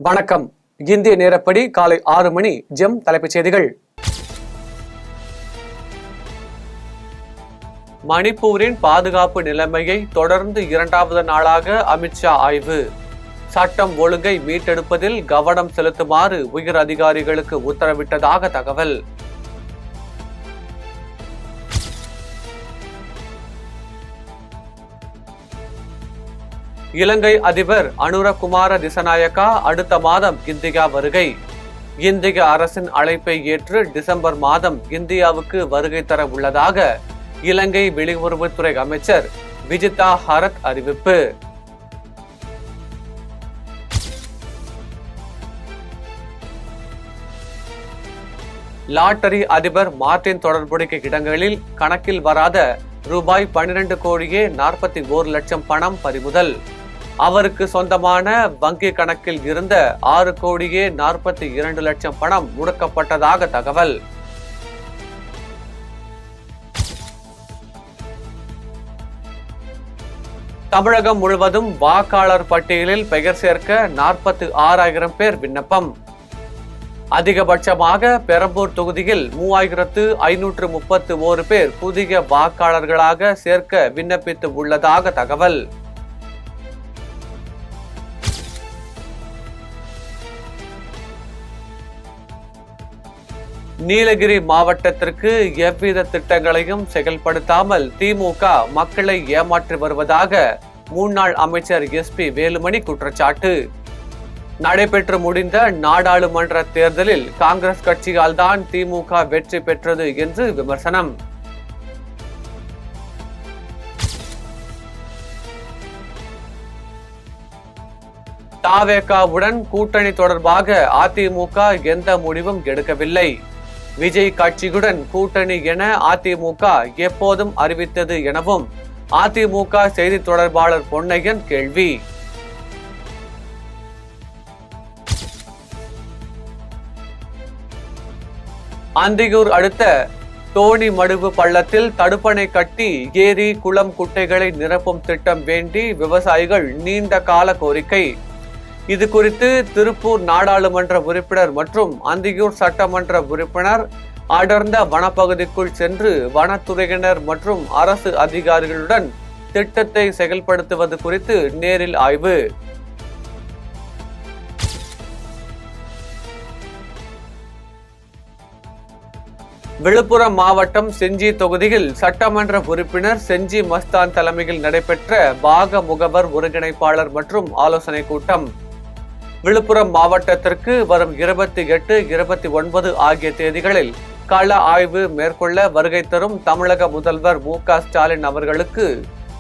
வணக்கம். இந்திய நேரப்படி காலை 6 மணி. ஜெம் தலைப்புச் செய்திகள். மணிப்பூரின் பாதுகாப்பு நிலைமையை தொடர்ந்து 2வது நாளாக அமித்ஷா ஆய்வு. சட்டம் ஒழுங்கை மீட்டெடுப்பதில் கவனம் செலுத்துமாறு உயர் அதிகாரிகளுக்கு உத்தரவிட்டதாக தகவல். இலங்கை அதிபர் அனுரகுமார திசநாயக்கா அடுத்த மாதம் இந்தியா வருகை. இந்திய அரசின் அழைப்பை ஏற்று டிசம்பர் மாதம் இந்தியாவுக்கு வருகை தர உள்ளதாக இலங்கை வெளியுறவுத்துறை அமைச்சர் விஜிதா ஹரத் அறிவிப்பு. லாட்டரி அதிபர் மார்டின் தொடர்புடைய இடங்களில் கணக்கில் வராத ரூபாய் 12 கோடியே 41 லட்சம் பணம் பறிமுதல். அவருக்கு சொந்தமான வங்கி கணக்கில் இருந்த 6 கோடியே 42 லட்சம் பணம் முடக்கப்பட்டதாக தகவல். தமிழகம் முழுவதும் வாக்காளர் பட்டியலில் பெயர் சேர்க்க 46,000 பேர் விண்ணப்பம். அதிகபட்சமாக பெரம்பூர் தொகுதியில் 3,531 பேர் புதிய வாக்காளர்களாக சேர்க்க விண்ணப்பித்து உள்ளதாக தகவல். நீலகிரி மாவட்டத்திற்கு எவ்வித திட்டங்களையும் செயல்படுத்தாமல் திமுக மக்களை ஏமாற்றி வருவதாக முன்னாள் அமைச்சர் SP வேலுமணி குற்றச்சாட்டு. நடைபெற்று முடிந்த நாடாளுமன்ற தேர்தலில் காங்கிரஸ் கட்சியால் தான் திமுக வெற்றி பெற்றது என்று விமர்சனம். தாவேகாவுடன் கூட்டணி தொடர்பாக அதிமுக எந்த முடிவும் எடுக்கவில்லை. விஜய் கட்சியுடன் கூட்டணி என அதிமுக எப்போதும் அறிவித்தது எனவும் அதிமுக செய்தி தொடர்பாளர் பொன்னையன் கேள்வி. அந்தியூர் அடுத்த தோணி மடுவு பள்ளத்தில் தடுப்பணை கட்டி ஏரி குளம் குட்டைகளை நிரப்பும் திட்டம் வேண்டி விவசாயிகள் நீண்ட கால கோரிக்கை. இது குறித்து திருப்பூர் நாடாளுமன்ற உறுப்பினர் மற்றும் அந்தியூர் சட்டமன்ற உறுப்பினர் அடர்ந்த வனப்பகுதிக்குள் சென்று வனத்துறையினர் மற்றும் அரசு அதிகாரிகளுடன் திட்டத்தை செயல்படுத்துவது குறித்து நேரில் ஆய்வு. விழுப்புரம் மாவட்டம் செஞ்சி தொகுதியில் சட்டமன்ற உறுப்பினர் செஞ்சி மஸ்தான் தலைமையில் நடைபெற்ற பாக முகவர் ஒருங்கிணைப்பாளர் மற்றும் ஆலோசனை கூட்டம். விழுப்புரம் மாவட்டத்திற்கு வரும் 28, 29 ஆகிய தேதிகளில் கள ஆய்வு மேற்கொள்ள வருகை தரும் தமிழக முதல்வர் MK ஸ்டாலின் அவர்களுக்கு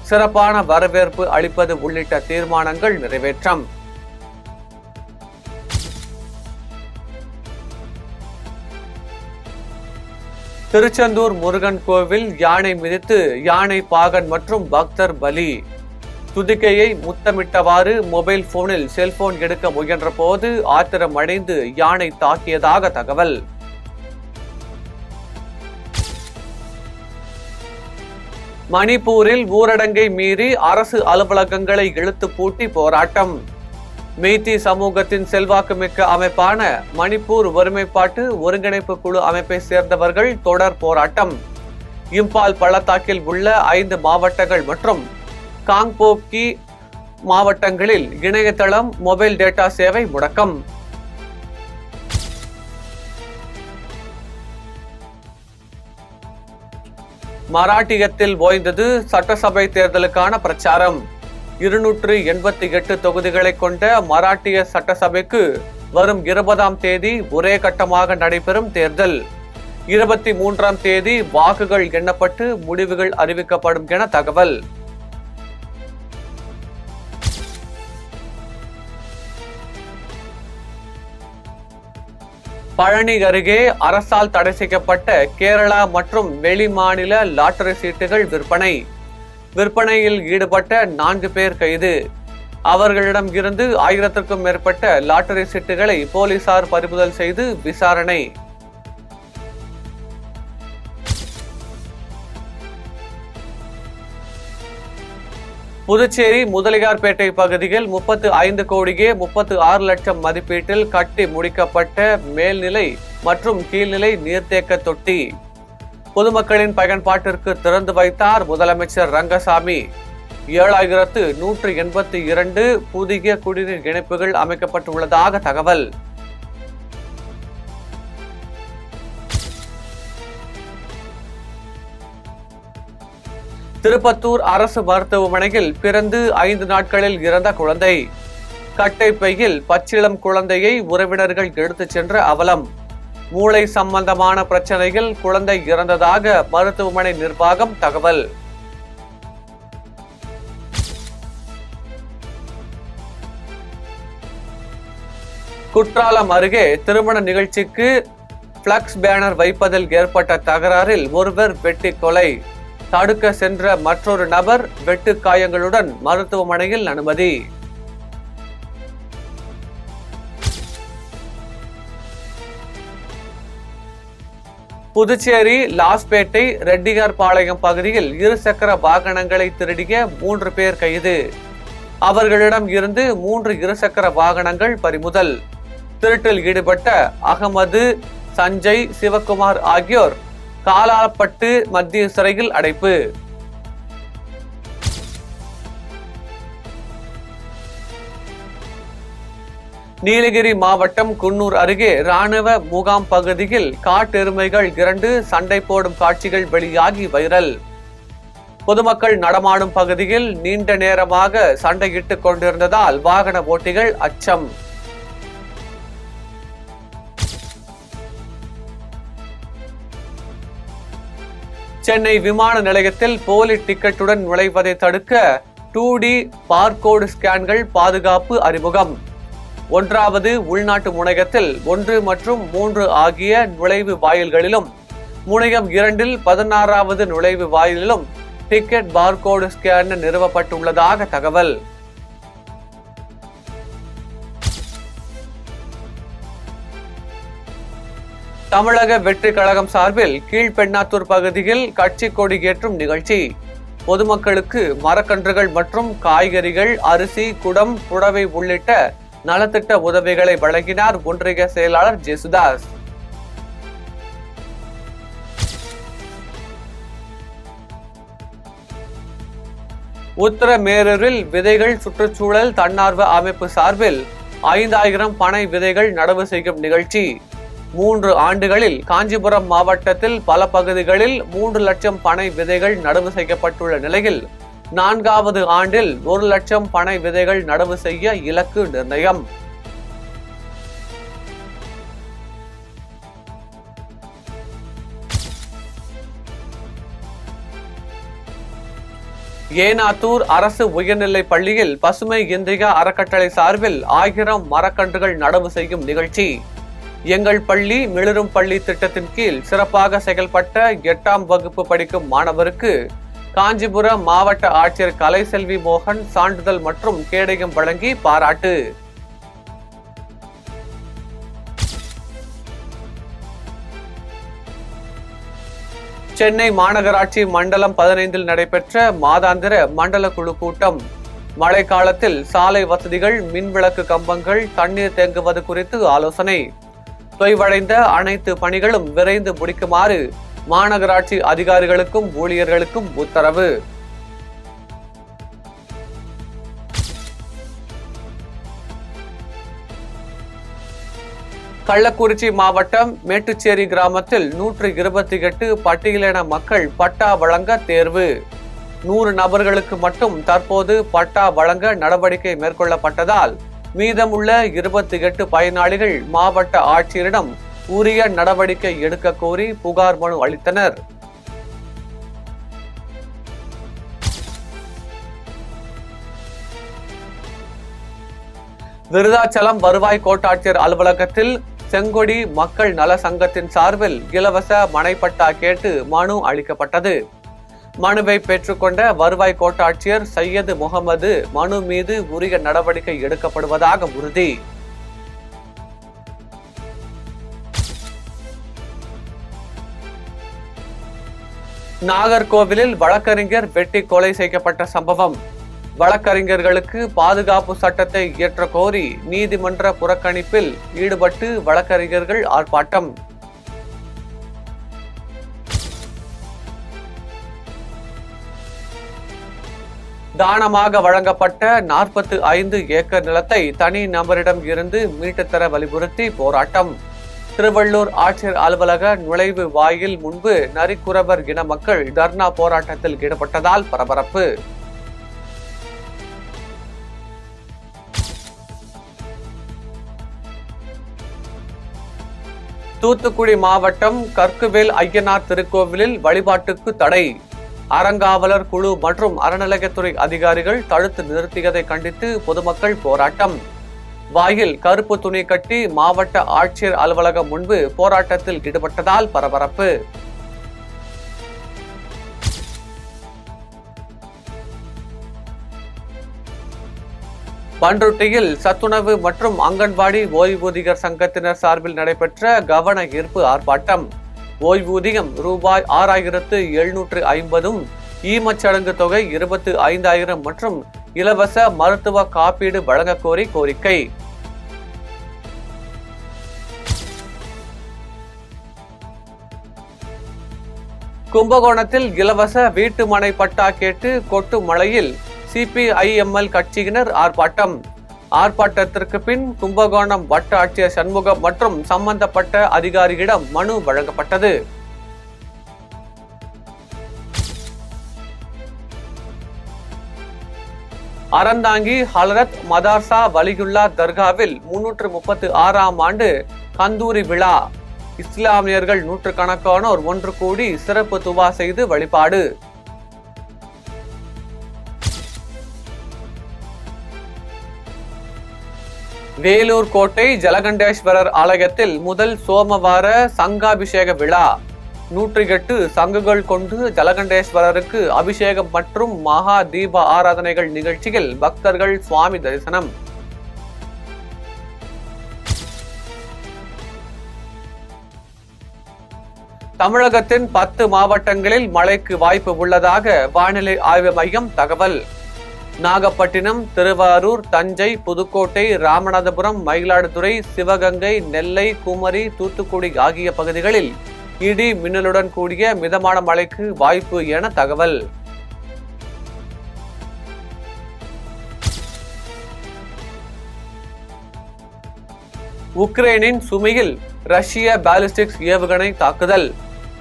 சிறப்பான வரவேற்பு அளிப்பது உள்ளிட்ட தீர்மானங்கள் நிறைவேற்றம். திருச்செந்தூர் முருகன் கோவில் யானை மிதித்து யானை பாகன் மற்றும் பக்தர் பலி. துதிக்கையை முத்தமிட்டவாறு மொபைல் போனில் செல்போன் எடுக்க முயன்ற போது ஆத்திரம் அடைந்து யானை தாக்கியதாக தகவல். மணிப்பூரில் ஊரடங்கை மீறி அரசு அலுவலகங்களை இழுத்து பூட்டி போராட்டம். மெய்தி சமூகத்தின் செல்வாக்குமிக்க அமைப்பான மணிப்பூர் ஒருமைப்பாட்டு ஒருங்கிணைப்பு குழு அமைப்பை சேர்ந்தவர்கள் தொடர் போராட்டம். இம்பால் பள்ளத்தாக்கில் உள்ள 5 மாவட்டங்கள் மற்றும் காங்போக்கி மாவட்டங்களில் இணையதளம் மொபைல் டேட்டா சேவை முடக்கம். மராட்டியத்தில் ஓய்ந்தது சட்டசபை தேர்தலுக்கான பிரச்சாரம். 288 தொகுதிகளை கொண்ட மராட்டிய சட்டசபைக்கு வரும் 20ஆம் தேதி ஒரே கட்டமாக நடைபெறும் தேர்தல். 23ஆம் தேதி வாக்குகள் எண்ணப்பட்டு முடிவுகள் அறிவிக்கப்படும் என தகவல். பழனி அருகே அரசால் தடை செய்யப்பட்ட கேரளா மற்றும் வெளிமாநில லாட்டரி சீட்டுகள் விற்பனையில் ஈடுபட்ட 4 பேர் கைது. அவர்களிடம் இருந்து 1000க்கும் மேற்பட்ட லாட்டரி சீட்டுகளை போலீசார் பறிமுதல் செய்து விசாரணை. புதுச்சேரி முதலியார்பேட்டை பகுதியில் 35 கோடியே 36 லட்சம் மதிப்பீட்டில் கட்டி முடிக்கப்பட்ட மேல்நிலை மற்றும் கீழ்நிலை நீர்த்தேக்க தொட்டி பொதுமக்களின் பயன்பாட்டிற்கு திறந்து வைத்தார் முதலமைச்சர் ரங்கசாமி. 7182 புதிய குடிநீர் இணைப்புகள் அமைக்கப்பட்டுள்ளதாக தகவல். திருப்பத்தூர் அரசு மருத்துவமனையில் பிறந்து 5 நாட்களில் இறந்த குழந்தை. கட்டைப்பையில் பச்சிளம் குழந்தையை உறவினர்கள் எடுத்துச் சென்ற அவலம். மூளை சம்பந்தமான பிரச்சனையில் குழந்தை இறந்ததாக மருத்துவமனை நிர்வாகம் தகவல். குற்றாலம் அருகே திருமண நிகழ்ச்சிக்கு பிளக்ஸ் பேனர் வைப்பதில் ஏற்பட்ட தகராறில் ஒருவர் வெட்டி கொலை. தடுக்க சென்ற மற்றொரு நபர் வெட்டு காயங்களுடன் மருத்துவமனையில் அனுமதி. புதுச்சேரி லாஸ்பேட்டை ரெட்டியார்பாளையம் பகுதியில் இருசக்கர வாகனங்களை திருடிய 3 பேர் கைது. அவர்களிடம் இருந்து 3 இருசக்கர வாகனங்கள் பறிமுதல். திருட்டில் ஈடுபட்ட அகமது, சஞ்சய், சிவகுமார் ஆகியோர் காலாப்பட்டு மத்திய சிறையில் அடைப்பு. நீலகிரி மாவட்டம் குன்னூர் அருகே ராணுவ முகாம் பகுதியில் காட்டெருமைகள் 2 சண்டை போடும் காட்சிகள் வெளியாகி வைரல். பொதுமக்கள் நடமாடும் பகுதியில் நீண்ட நேரமாக சண்டையிட்டுக் கொண்டிருந்ததால் வாகன ஓட்டிகள் அச்சம். சென்னை விமான நிலையத்தில் போலி டிக்கெட்டுடன் நுழைவதை தடுக்க 2D பார்கோடு ஸ்கேன்கள் பாதுகாப்பு அறிமுகம். 1வது உள்நாட்டு முனையத்தில் 1 மற்றும் 3 ஆகிய நுழைவு வாயில்களிலும், முனையம் 2இல் 16வது நுழைவு வாயிலிலும் டிக்கெட் பார்கோடு ஸ்கேன் நிறுவப்பட்டுள்ளதாக தகவல். தமிழக வெற்றி கழகம் சார்பில் கீழ்பெண்ணாத்தூர் பகுதியில் கட்சி கொடி ஏற்றும் நிகழ்ச்சி. பொதுமக்களுக்கு மரக்கன்றுகள் மற்றும் காய்கறிகள், அரிசி, குடம், புடவை உள்ளிட்ட நலத்திட்ட உதவிகளை வழங்கினார் ஒன்றிய செயலாளர் ஜேசுதாஸ். உத்தரமேரூரில் விதைகள் சுற்றுச்சூழல் தன்னார்வ அமைப்பு சார்பில் 5000 பனை விதைகள் நடவு செய்யும் நிகழ்ச்சி. 3 ஆண்டுகளில் காஞ்சிபுரம் மாவட்டத்தில் பல பகுதிகளில் 3 லட்சம் பனை விதைகள் நடவு செய்யப்பட்டுள்ள நிலையில் 4வது ஆண்டில் 1 லட்சம் பனை விதைகள் நடவு செய்ய இலக்கு நிர்ணயம். ஏனாத்தூர் அரசு உயர்நிலை பள்ளியில் பசுமை இந்தியா அறக்கட்டளை சார்பில் 1000 மரக்கன்றுகள் நடவு செய்யும் நிகழ்ச்சி. எங்கள் பள்ளி மிளிரும் பள்ளி திட்டத்தின் கீழ் சிறப்பாக செயல்பட்ட 8ஆம் வகுப்பு படிக்கும் மாணவருக்கு காஞ்சிபுரம் மாவட்ட ஆட்சியர் கலைசெல்வி மோகன் சான்றிதழ் மற்றும் கேடயம் வழங்கி பாராட்டு. சென்னை மாநகராட்சி மண்டலம் 15இல் நடைபெற்ற மாதாந்திர மண்டல குழு கூட்டம். மழை காலத்தில் சாலை வசதிகள், மின்விளக்கு கம்பங்கள், தண்ணீர் தேங்குவது குறித்து ஆலோசனை. தொய்வடைந்த அனைத்து பணிகளும் விரைந்து முடிக்குமாறு மாநகராட்சி அதிகாரிகளுக்கும் ஊழியர்களுக்கும் உத்தரவு. கள்ளக்குறிச்சி மாவட்டம் மேட்டுச்சேரி கிராமத்தில் 128 பட்டியலின மக்கள் பட்டா வழங்க தேர்வு. 100 நபர்களுக்கு மட்டும் தற்போது பட்டா வழங்க நடவடிக்கை மேற்கொள்ளப்பட்டதால் மீதமுள்ள 28 பயனாளிகள் மாவட்ட ஆட்சியரிடம் உரிய நடவடிக்கை எடுக்க கோரி புகார் மனு அளித்தனர். விருதாச்சலம் வருவாய் கோட்டாட்சியர் அலுவலகத்தில் செங்கொடி மக்கள் நல சங்கத்தின் சார்பில் இலவச மனைப்பட்டா கேட்டு மனு அளிக்கப்பட்டது. மனுவை பெற்றுக்கொண்ட வருவாய் கோட்டாட்சியர் சையது முகமது மனு மீது உரிய நடவடிக்கை எடுக்கப்படுவதாக உறுதி. நாகர்கோவிலில் வழக்கறிஞர் வெட்டி கொலை செய்யப்பட்ட சம்பவம். வழக்கறிஞர்களுக்கு பாதுகாப்பு சட்டத்தை இயற்ற கோரி நீதிமன்ற புறக்கணிப்பில் ஈடுபட்டு வழக்கறிஞர்கள் ஆர்ப்பாட்டம். தானமாக வழங்கப்பட்ட 45 ஏக்கர் நிலத்தை தனி நபரிடம் இருந்து மீட்டுத்தர வலியுறுத்தி போராட்டம். திருவள்ளூர் ஆட்சியர் அலுவலக நுழைவு வாயில் முன்பு நரிக்குறவர் இன மக்கள் தர்ணா போராட்டத்தில் ஈடுபட்டதால் பரபரப்பு. தூத்துக்குடி மாவட்டம் கற்குவேல் ஐயனார் திருக்கோவிலில் வழிபாட்டுக்கு தடை. அறங்காவலர் குழு மற்றும் அறநிலையத்துறை அதிகாரிகள் தடுத்து நிறுத்தியதை கண்டித்து பொதுமக்கள் போராட்டம். வாயில் கருப்பு துணி கட்டி மாவட்ட ஆட்சியர் அலுவலகம் முன்பு போராட்டத்தில் ஈடுபட்டதால் பரபரப்பு. பண்ருட்டியில் சத்துணவு மற்றும் அங்கன்வாடி ஓய்வூதியர் சங்கத்தினர் சார்பில் நடைபெற்ற கவன ஈர்ப்பு ஆர்ப்பாட்டம். ஓய்வூதியம் ரூபாய் 6750, ஈமச்சடங்கு தொகை 25,000 மற்றும் இலவச மருத்துவ காப்பீடு வழங்க கோரி கோரிக்கை. கும்பகோணத்தில் இலவச வீட்டு மனை பட்டா கேட்டு கொட்டு மழையில் சிபிஐஎம்எல் கட்சியினர் ஆர்ப்பாட்டம். ஆர்ப்பாட்டத்திற்கு பின் கும்பகோணம் வட்ட ஆட்சியர் சண்முகம் மற்றும் சம்பந்தப்பட்ட அதிகாரியிடம் மனு வழங்கப்பட்டது. அறந்தாங்கி ஹலரத் மதார்சா வலியுல்லா தர்காவில் 336ஆம் ஆண்டு கந்தூரி விழா. இஸ்லாமியர்கள் நூற்றுக்கணக்கானோர் ஒன்று கூடி சிறப்பு துவா செய்து வழிபாடு. வேலூர் கோட்டை ஜலகண்டேஸ்வரர் ஆலயத்தில் முதல் சோமவார சங்காபிஷேக விழா. 108 சங்குகள் கொண்டு ஜலகண்டேஸ்வரருக்கு அபிஷேகம் மற்றும் மகா தீப ஆராதனைகள் நிகழ்ச்சியில் பக்தர்கள் சுவாமி தரிசனம். தமிழகத்தின் 10 மாவட்டங்களில் மழைக்கு வாய்ப்பு உள்ளதாக வானிலை ஆய்வு மையம் தகவல். நாகப்பட்டினம், திருவாரூர், தஞ்சை, புதுக்கோட்டை, ராமநாதபுரம், மயிலாடுதுறை, சிவகங்கை, நெல்லை, குமரி, தூத்துக்குடி ஆகிய பகுதிகளில் இடி மின்னலுடன் கூடிய மிதமான மழைக்கு வாய்ப்பு என தகவல். உக்ரைனின் சுமியில் ரஷ்ய பாலிஸ்டிக் ஏவுகணை தாக்குதல்.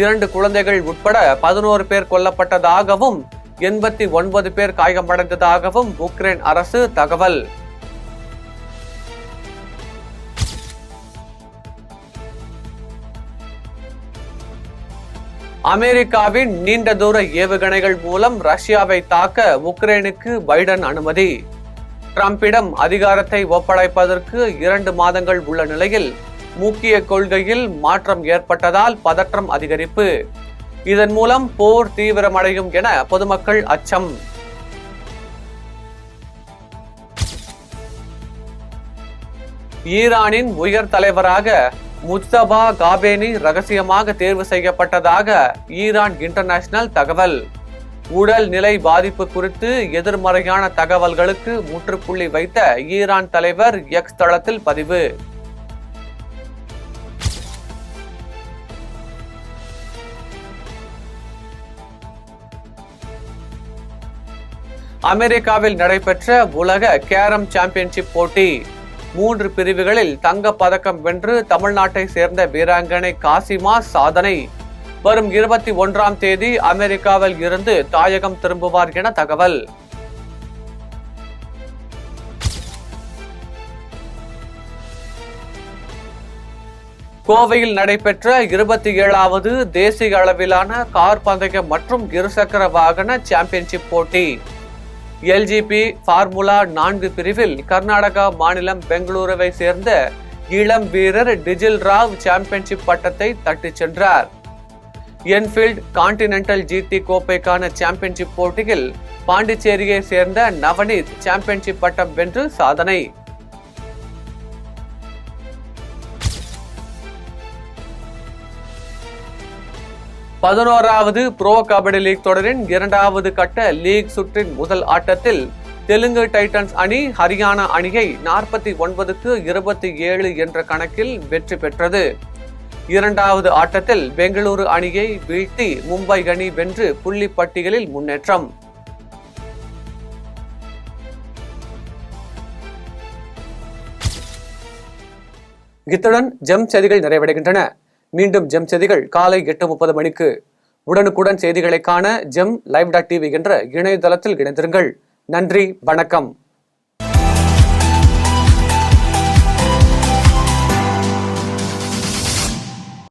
2 குழந்தைகள் உட்பட 11 பேர் கொல்லப்பட்டதாகவும் 89 பேர் காயமடைந்ததாகவும் உக்ரைன் அரசு தகவல். அமெரிக்காவின் நீண்ட தூர ஏவுகணைகள் மூலம் ரஷ்யாவை தாக்க உக்ரைனுக்கு பைடன் அனுமதி. டிரம்பிடம் அதிகாரத்தை ஒப்படைப்பதற்கு 2 மாதங்கள் உள்ள நிலையில் முக்கிய கொள்கையில் மாற்றம் ஏற்பட்டதால் பதற்றம் அதிகரிப்பு. இதன் மூலம் போர் தீவிரமடையும் என பொதுமக்கள் அச்சம். ஈரானின் உயர் தலைவராக முஜ்தபா காபேனி ரகசியமாக தேர்வு செய்யப்பட்டதாக ஈரான் இன்டர்நேஷனல் தகவல். உடல் நிலை பாதிப்பு குறித்து எதிர்மறையான தகவல்களுக்கு முற்றுப்புள்ளி வைத்த ஈரான் தலைவர் எக்ஸ் தளத்தில் பதிவு. அமெரிக்காவில் நடைபெற்ற உலக கேரம் சாம்பியன்ஷிப் போட்டி 3 பிரிவுகளில் தங்கப் பதக்கம் வென்று தமிழ்நாட்டை சேர்ந்த வீராங்கனை காசிமா சாதனை. வரும் 21ஆம் தேதி அமெரிக்காவில் இருந்து தாயகம் திரும்புவார் என தகவல். கோவையில் நடைபெற்ற 27வது தேசிய அளவிலான கார் பந்தயம் மற்றும் இருசக்கர வாகன சாம்பியன்ஷிப் போட்டி. எல்ஜிபி ஃபார்முலா 4 பிரிவில் கர்நாடகா மாநிலம் பெங்களூருவை சேர்ந்த இளம் வீரர் டிஜில் ராவ் சாம்பியன்ஷிப் பட்டத்தை தட்டிச் சென்றார். என்ஃபீல்ட் கான்டினென்டல் ஜிடி கோப்பைக்கான சாம்பியன்ஷிப் போட்டியில் பாண்டிச்சேரியை சேர்ந்த நவநீத் சாம்பியன்ஷிப் பட்டம் வென்று சாதனை. பதினோராவது ப்ரோ கபடி லீக் தொடரின் 2வது கட்ட லீக் சுற்றின் முதல் ஆட்டத்தில் தெலுங்கு டைட்டன்ஸ் அணி ஹரியானா அணியை 49க்கு 27 என்ற கணக்கில் வெற்றி பெற்றது. இரண்டாவது ஆட்டத்தில் பெங்களூரு அணியை வீழ்த்தி மும்பை அணி வென்று புள்ளி பட்டியலில் முன்னேற்றம். இத்துடன் ஜெம் செய்திகள் நிறைவடைகின்றன. மீண்டும் ஜெம் செய்திகள் காலை 8:30 மணிக்கு. உடனுக்குடன் செய்திகளை காண ஜெம் live.tv என்ற இணையதளத்தில் இணைந்திருங்கள். நன்றி, வணக்கம்.